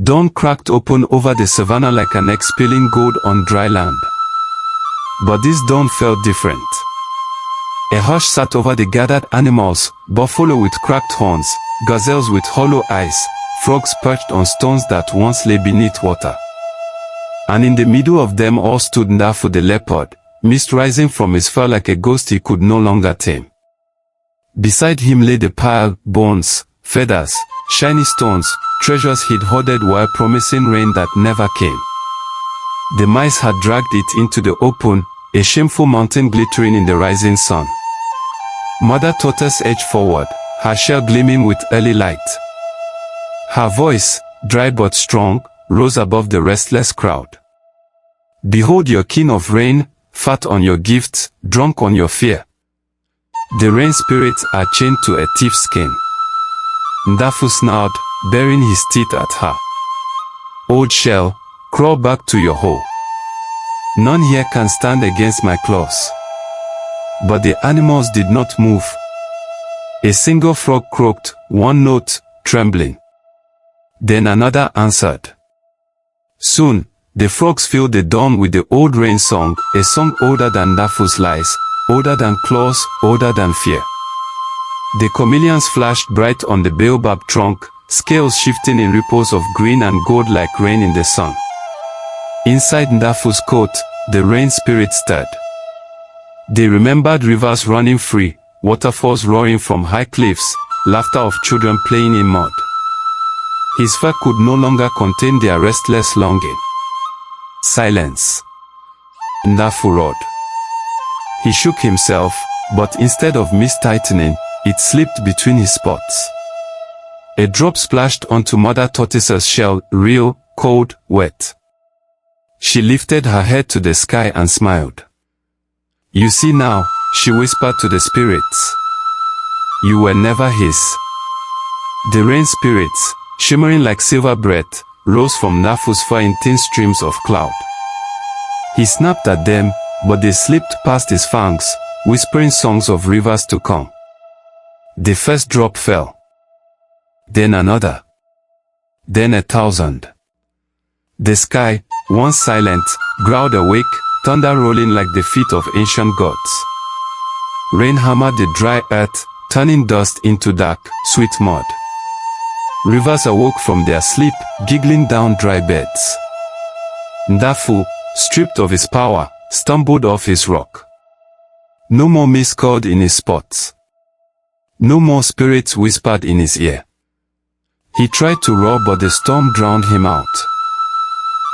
Dawn cracked open over the savannah like an egg spilling gold on dry land. But this dawn felt different. A hush sat over the gathered animals, buffalo with cracked horns, gazelles with hollow eyes, frogs perched on stones that once lay beneath water. And in the middle of them all stood Ndafu the leopard, mist rising from his fur like a ghost he could no longer tame. Beside him lay the pile, bones, feathers, shiny stones, treasures he'd hoarded while promising rain that never came. The mice had dragged it into the open, a shameful mountain glittering in the rising sun. Mother Tortoise edged forward, her shell gleaming with early light. Her voice, dry but strong, rose above the restless crowd. Behold your king of rain, fat on your gifts, drunk on your fear. The rain spirits are chained to a thief's skin. Ndafu snarled, baring his teeth at her. Old shell, crawl back to your hole. None here can stand against my claws. But the animals did not move. A single frog croaked, one note, trembling. Then another answered. Soon, the frogs filled the dawn with the old rain song, a song older than Ndafu's lies, older than claws, older than fear. The chameleons flashed bright on the baobab trunk, scales shifting in ripples of green and gold like rain in the sun. Inside Ndafu's coat, the rain spirit stirred. They remembered rivers running free, waterfalls roaring from high cliffs, laughter of children playing in mud. His fur could no longer contain their restless longing. Silence. Ndafu roared. He shook himself, but instead of mist tightening, it slipped between his spots. A drop splashed onto Mother Tortoise's shell, real, cold, wet. She lifted her head to the sky and smiled. You see now, she whispered to the spirits. You were never his. The rain spirits, shimmering like silver breath, rose from Ndafu's fur in thin streams of cloud. He snapped at them, but they slipped past his fangs, whispering songs of rivers to come. The first drop fell. Then another. Then 1,000. The sky, once silent, growled awake, thunder rolling like the feet of ancient gods. Rain hammered the dry earth, turning dust into dark, sweet mud. Rivers awoke from their sleep, giggling down dry beds. Ndafu, stripped of his power, stumbled off his rock. No more mist called in his spots. No more spirits whispered in his ear. He tried to roar, but the storm drowned him out.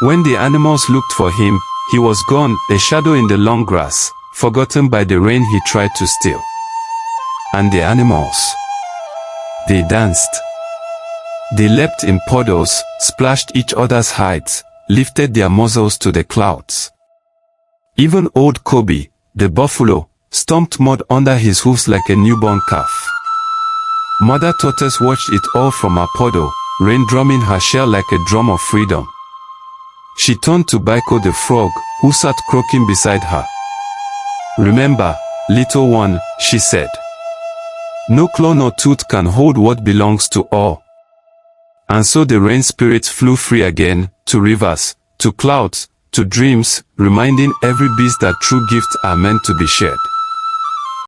When the animals looked for him, he was gone, a shadow in the long grass, forgotten by the rain he tried to steal. And the animals. They danced. They leapt in puddles, splashed each other's hides, lifted their muzzles to the clouds. Even old Kobe, the buffalo, stomped mud under his hoofs like a newborn calf. Mother Tortoise watched it all from her puddle, rain drumming her shell like a drum of freedom. She turned to Baiko the frog, who sat croaking beside her. Remember, little one, she said. No claw nor tooth can hold what belongs to all. And so the rain spirits flew free again, to rivers, to clouds, to dreams, reminding every beast that true gifts are meant to be shared.